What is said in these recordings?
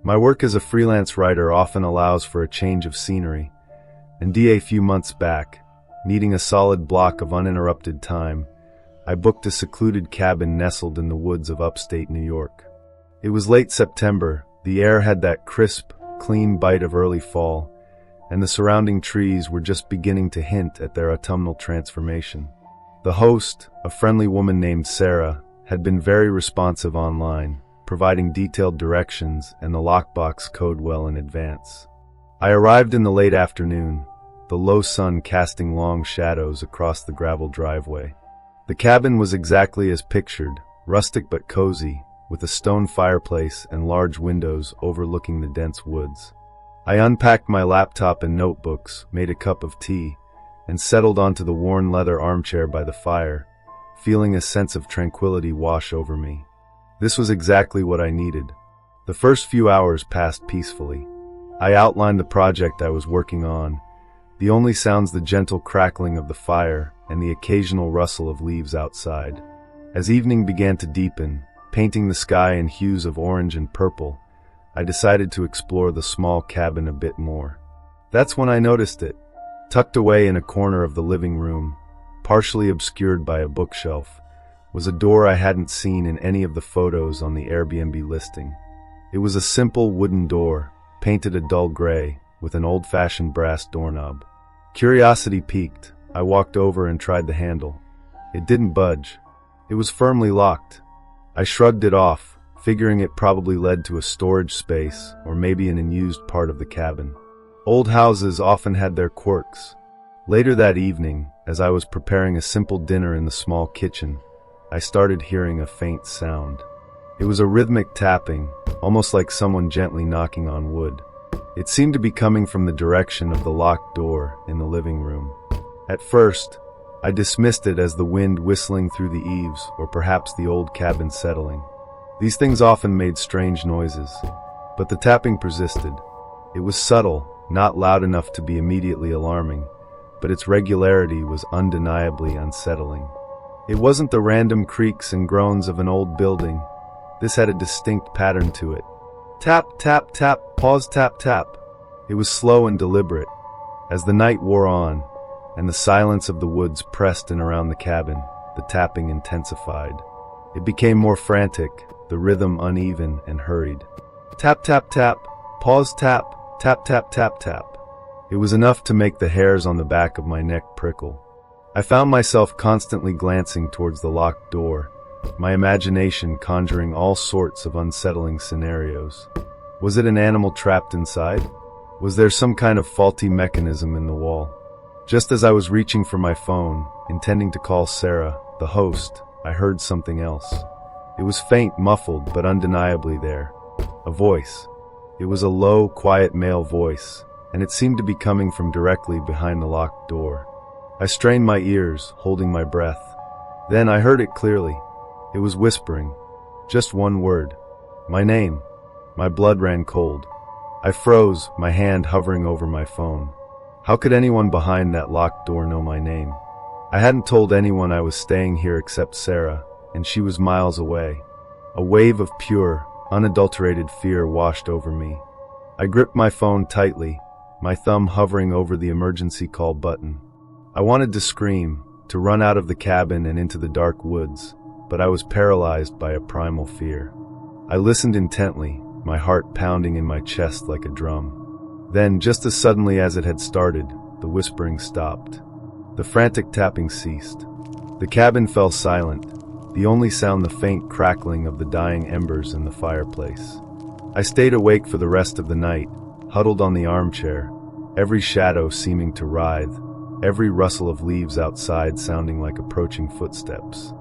My work as a freelance writer often allows for a change of scenery, and a few months back, needing a solid block of uninterrupted time, I booked a secluded cabin nestled in the woods of upstate New York. It was late September, the air had that crisp, clean bite of early fall, and the surrounding trees were just beginning to hint at their autumnal transformation. The host, a friendly woman named Sarah, had been very responsive online, providing detailed directions and the lockbox code well in advance. I arrived in the late afternoon, the low sun casting long shadows across the gravel driveway. The cabin was exactly as pictured, rustic but cozy, with a stone fireplace and large windows overlooking the dense woods. I unpacked my laptop and notebooks, made a cup of tea, and settled onto the worn leather armchair by the fire, feeling a sense of tranquility wash over me. This was exactly what I needed. The first few hours passed peacefully. I outlined the project I was working on, the only sounds the gentle crackling of the fire and the occasional rustle of leaves outside. As evening began to deepen, painting the sky in hues of orange and purple, I decided to explore the small cabin a bit more. That's when I noticed it. Tucked away in a corner of the living room, partially obscured by a bookshelf, was a door I hadn't seen in any of the photos on the Airbnb listing. It was a simple wooden door, painted a dull gray, with an old-fashioned brass doorknob. Curiosity piqued, I walked over and tried the handle. It didn't budge. It was firmly locked. I shrugged it off, figuring it probably led to a storage space or maybe an unused part of the cabin. Old houses often had their quirks. Later that evening, as I was preparing a simple dinner in the small kitchen, I started hearing a faint sound. It was a rhythmic tapping, almost like someone gently knocking on wood. It seemed to be coming from the direction of the locked door in the living room. At first, I dismissed it as the wind whistling through the eaves or perhaps the old cabin settling. These things often made strange noises, but the tapping persisted. It was subtle, not loud enough to be immediately alarming, but its regularity was undeniably unsettling. It wasn't the random creaks and groans of an old building. This had a distinct pattern to it. Tap, tap, tap, pause, tap, tap. It was slow and deliberate. As the night wore on, and the silence of the woods pressed in around the cabin, the tapping intensified. It became more frantic, the rhythm uneven and hurried. Tap, tap, tap, pause, tap, tap, tap, tap, tap. It was enough to make the hairs on the back of my neck prickle. I found myself constantly glancing towards the locked door, my imagination conjuring all sorts of unsettling scenarios. Was it an animal trapped inside? Was there some kind of faulty mechanism in the wall? Just as I was reaching for my phone, intending to call Sarah, the host, I heard something else. It was faint, muffled, but undeniably there. A voice. It was a low, quiet male voice, and it seemed to be coming from directly behind the locked door. I strained my ears, holding my breath. Then I heard it clearly. It was whispering. Just one word. My name. My blood ran cold. I froze, my hand hovering over my phone. How could anyone behind that locked door know my name? I hadn't told anyone I was staying here except Sarah, and she was miles away. A wave of pure, unadulterated fear washed over me. I gripped my phone tightly, my thumb hovering over the emergency call button. I wanted to scream, to run out of the cabin and into the dark woods, but I was paralyzed by a primal fear. I listened intently, my heart pounding in my chest like a drum. Then, just as suddenly as it had started, the whispering stopped. The frantic tapping ceased. The cabin fell silent, the only sound the faint crackling of the dying embers in the fireplace. I stayed awake for the rest of the night, huddled on the armchair, every shadow seeming to writhe, every rustle of leaves outside sounding like approaching footsteps.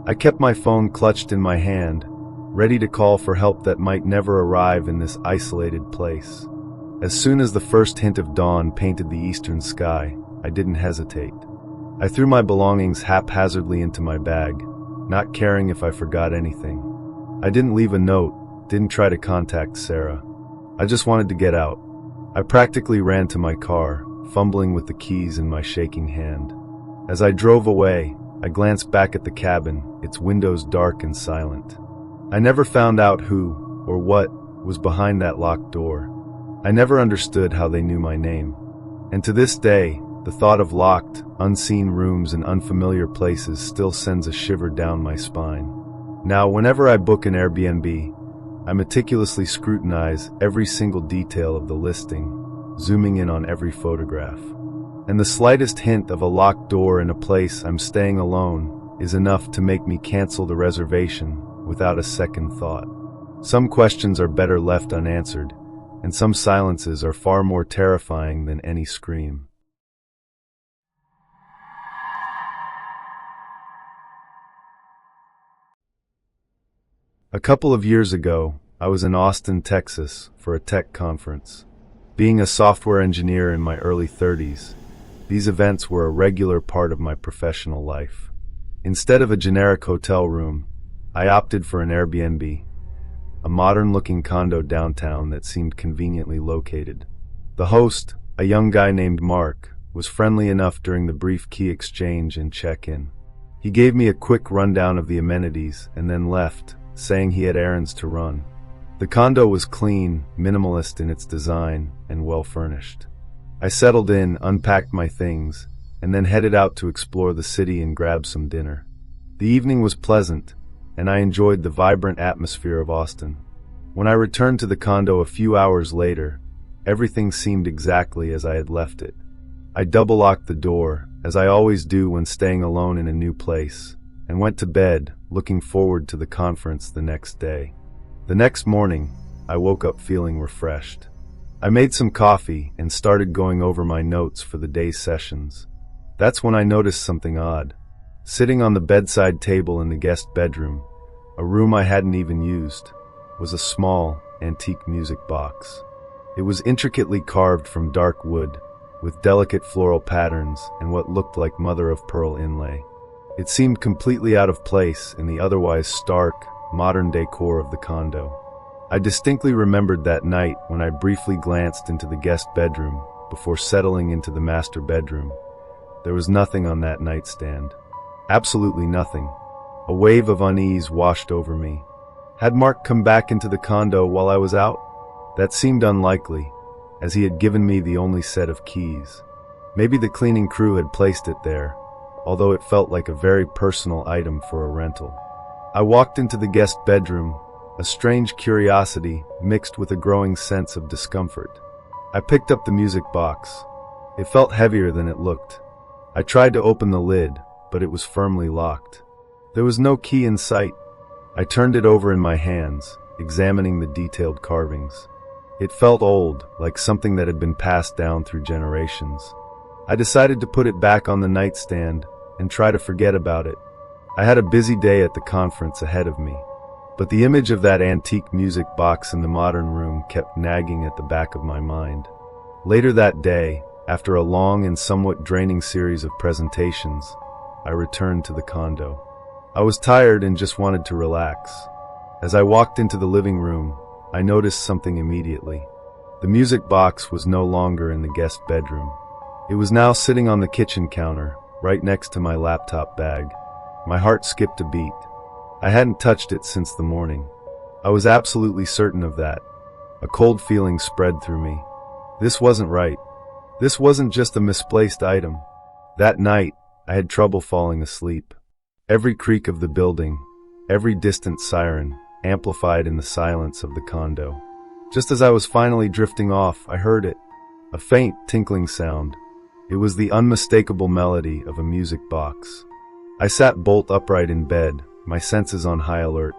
I kept my phone clutched in my hand, ready to call for help that might never arrive in this isolated place. As soon as the first hint of dawn painted the eastern sky, I didn't hesitate. I threw my belongings haphazardly into my bag, not caring if I forgot anything. I didn't leave a note, didn't try to contact Sarah. I just wanted to get out. I practically ran to my car, fumbling with the keys in my shaking hand. As I drove away, I glanced back at the cabin, its windows dark and silent. I never found out who, or what, was behind that locked door. I never understood how they knew my name. And to this day, the thought of locked, unseen rooms in unfamiliar places still sends a shiver down my spine. Now, whenever I book an Airbnb, I meticulously scrutinize every single detail of the listing, zooming in on every photograph. And the slightest hint of a locked door in a place I'm staying alone is enough to make me cancel the reservation without a second thought. Some questions are better left unanswered, and some silences are far more terrifying than any scream. A couple of years ago, I was in Austin, Texas, for a tech conference. Being a software engineer in my early 30s, these events were a regular part of my professional life. Instead of a generic hotel room, I opted for an Airbnb, a modern-looking condo downtown that seemed conveniently located. The host, a young guy named Mark, was friendly enough during the brief key exchange and check-in. He gave me a quick rundown of the amenities and then left, saying he had errands to run. The condo was clean, minimalist in its design, and well-furnished. I settled in, unpacked my things, and then headed out to explore the city and grab some dinner. The evening was pleasant, and I enjoyed the vibrant atmosphere of Austin. When I returned to the condo a few hours later, everything seemed exactly as I had left it. I double-locked the door, as I always do when staying alone in a new place, and went to bed, looking forward to the conference the next day. The next morning, I woke up feeling refreshed. I made some coffee and started going over my notes for the day's sessions. That's when I noticed something odd. Sitting on the bedside table in the guest bedroom, a room I hadn't even used, was a small, antique music box. It was intricately carved from dark wood, with delicate floral patterns and what looked like mother-of-pearl inlay. It seemed completely out of place in the otherwise stark, modern decor of the condo. I distinctly remembered that night when I briefly glanced into the guest bedroom before settling into the master bedroom. There was nothing on that nightstand. Absolutely nothing. A wave of unease washed over me. Had Mark come back into the condo while I was out? That seemed unlikely, as he had given me the only set of keys. Maybe the cleaning crew had placed it there, although it felt like a very personal item for a rental. I walked into the guest bedroom, a strange curiosity mixed with a growing sense of discomfort. I picked up the music box. It felt heavier than it looked. I tried to open the lid, but it was firmly locked. There was no key in sight. I turned it over in my hands, examining the detailed carvings. It felt old, like something that had been passed down through generations. I decided to put it back on the nightstand and try to forget about it. I had a busy day at the conference ahead of me, but the image of that antique music box in the modern room kept nagging at the back of my mind. Later that day, after a long and somewhat draining series of presentations, I returned to the condo. I was tired and just wanted to relax. As I walked into the living room, I noticed something immediately. The music box was no longer in the guest bedroom. It was now sitting on the kitchen counter, right next to my laptop bag. My heart skipped a beat. I hadn't touched it since the morning. I was absolutely certain of that. A cold feeling spread through me. This wasn't right. This wasn't just a misplaced item. That night, I had trouble falling asleep. Every creak of the building, every distant siren, amplified in the silence of the condo. Just as I was finally drifting off, I heard it. A faint, tinkling sound. It was the unmistakable melody of a music box. I sat bolt upright in bed, my senses on high alert.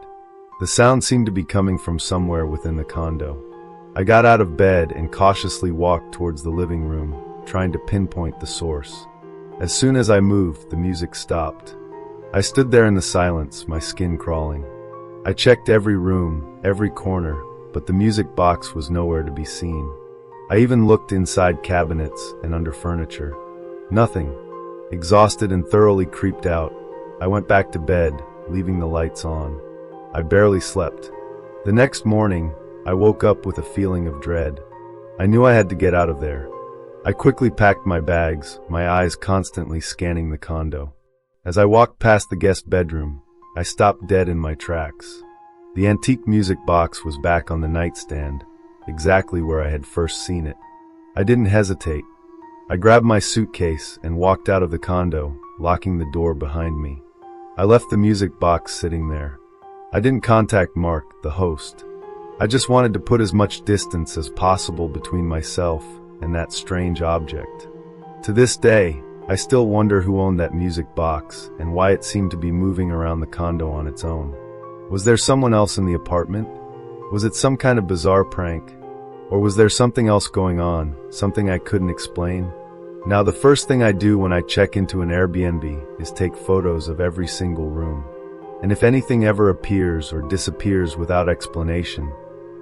The sound seemed to be coming from somewhere within the condo. I got out of bed and cautiously walked towards the living room, trying to pinpoint the source. As soon as I moved, the music stopped. I stood there in the silence, my skin crawling. I checked every room, every corner, but the music box was nowhere to be seen. I even looked inside cabinets and under furniture. Nothing. Exhausted and thoroughly creeped out, I went back to bed, leaving the lights on. I barely slept. The next morning, I woke up with a feeling of dread. I knew I had to get out of there. I quickly packed my bags, my eyes constantly scanning the condo. As I walked past the guest bedroom, I stopped dead in my tracks. The antique music box was back on the nightstand, exactly where I had first seen it. I didn't hesitate. I grabbed my suitcase and walked out of the condo, locking the door behind me. I left the music box sitting there. I didn't contact Mark, the host. I just wanted to put as much distance as possible between myself and that strange object. To this day, I still wonder who owned that music box and why it seemed to be moving around the condo on its own. Was there someone else in the apartment? Was it some kind of bizarre prank? Or was there something else going on, something I couldn't explain? Now, the first thing I do when I check into an Airbnb is take photos of every single room. And if anything ever appears or disappears without explanation,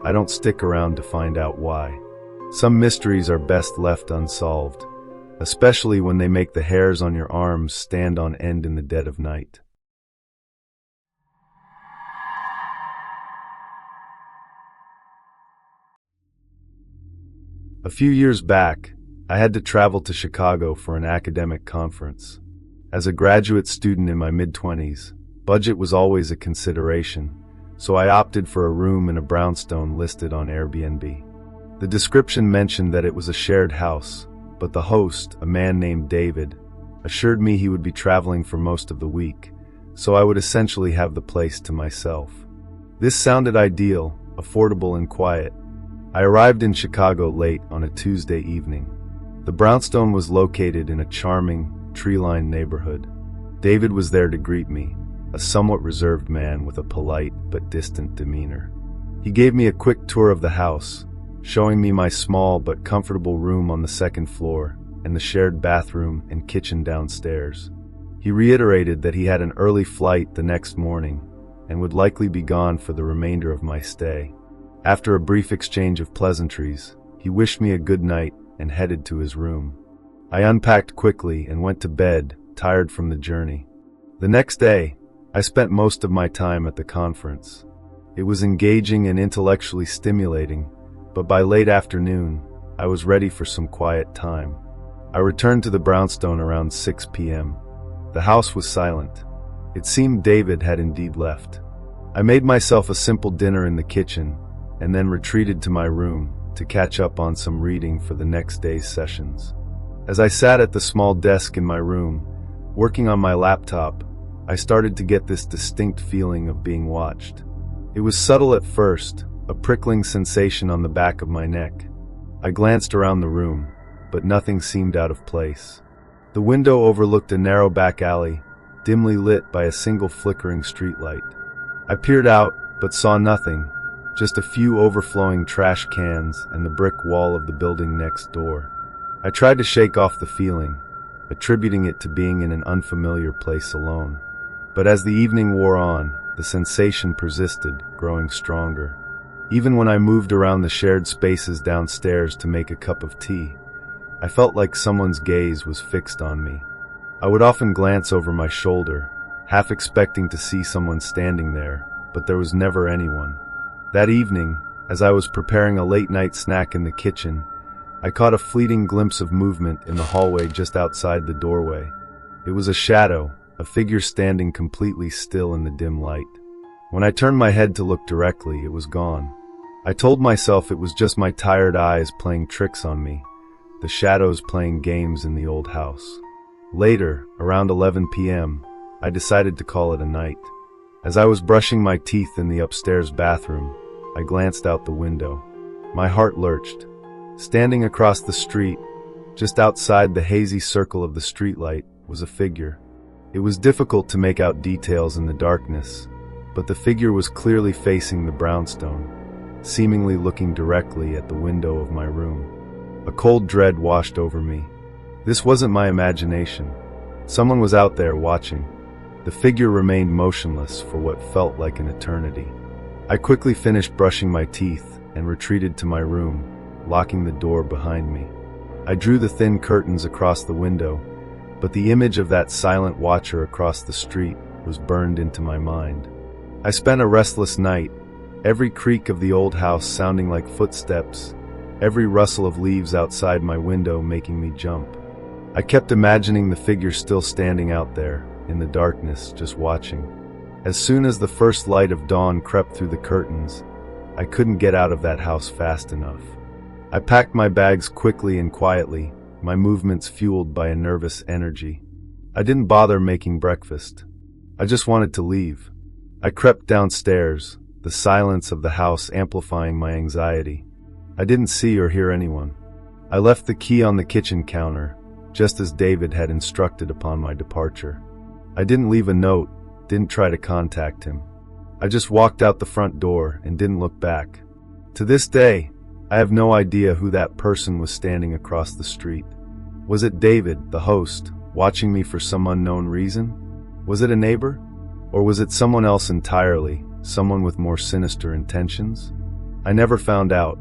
I don't stick around to find out why. Some mysteries are best left unsolved, especially when they make the hairs on your arms stand on end in the dead of night. A few years back, I had to travel to Chicago for an academic conference. As a graduate student in my mid-20s, budget was always a consideration, so I opted for a room in a brownstone listed on Airbnb. The description mentioned that it was a shared house, but the host, a man named David, assured me he would be traveling for most of the week, so I would essentially have the place to myself. This sounded ideal, affordable and quiet. I arrived in Chicago late on a Tuesday evening. The brownstone was located in a charming, tree-lined neighborhood. David was there to greet me, a somewhat reserved man with a polite but distant demeanor. He gave me a quick tour of the house, showing me my small but comfortable room on the second floor and the shared bathroom and kitchen downstairs. He reiterated that he had an early flight the next morning and would likely be gone for the remainder of my stay. After a brief exchange of pleasantries, he wished me a good night and headed to his room. I unpacked quickly and went to bed, tired from the journey. The next day, I spent most of my time at the conference. It was engaging and intellectually stimulating, but by late afternoon, I was ready for some quiet time. I returned to the brownstone around 6 p.m. The house was silent. It seemed David had indeed left. I made myself a simple dinner in the kitchen and then retreated to my room to catch up on some reading for the next day's sessions. As I sat at the small desk in my room, working on my laptop, I started to get this distinct feeling of being watched. It was subtle at first, a prickling sensation on the back of my neck. I glanced around the room, but nothing seemed out of place. The window overlooked a narrow back alley, dimly lit by a single flickering streetlight. I peered out, but saw nothing, just a few overflowing trash cans and the brick wall of the building next door. I tried to shake off the feeling, attributing it to being in an unfamiliar place alone. But as the evening wore on, the sensation persisted, growing stronger. Even when I moved around the shared spaces downstairs to make a cup of tea, I felt like someone's gaze was fixed on me. I would often glance over my shoulder, half expecting to see someone standing there, but there was never anyone. That evening, as I was preparing a late-night snack in the kitchen, I caught a fleeting glimpse of movement in the hallway just outside the doorway. It was a shadow, a figure standing completely still in the dim light. When I turned my head to look directly, it was gone. I told myself it was just my tired eyes playing tricks on me, the shadows playing games in the old house. Later, around 11 p.m., I decided to call it a night. As I was brushing my teeth in the upstairs bathroom, I glanced out the window. My heart lurched. Standing across the street, just outside the hazy circle of the streetlight, was a figure. It was difficult to make out details in the darkness, but the figure was clearly facing the brownstone, seemingly looking directly at the window of my room. A cold dread washed over me. This wasn't my imagination. Someone was out there watching. The figure remained motionless for what felt like an eternity. I quickly finished brushing my teeth and retreated to my room, locking the door behind me. I drew the thin curtains across the window, but the image of that silent watcher across the street was burned into my mind. I spent a restless night, every creak of the old house sounding like footsteps, every rustle of leaves outside my window making me jump. I kept imagining the figure still standing out there, in the darkness, just watching. As soon as the first light of dawn crept through the curtains, I couldn't get out of that house fast enough. I packed my bags quickly and quietly, my movements fueled by a nervous energy. I didn't bother making breakfast. I just wanted to leave. I crept downstairs, the silence of the house amplifying my anxiety. I didn't see or hear anyone. I left the key on the kitchen counter, just as David had instructed upon my departure. I didn't leave a note, didn't try to contact him. I just walked out the front door and didn't look back. To this day, I have no idea who that person was standing across the street. Was it David, the host, watching me for some unknown reason? Was it a neighbor? Or was it someone else entirely, someone with more sinister intentions? I never found out.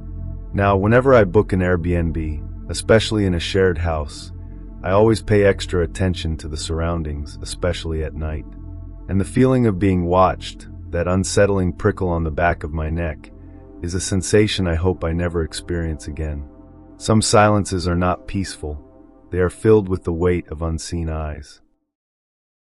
Now, whenever I book an Airbnb, especially in a shared house, I always pay extra attention to the surroundings, especially at night. And the feeling of being watched, that unsettling prickle on the back of my neck, is a sensation I hope I never experience again. Some silences are not peaceful. They are filled with the weight of unseen eyes.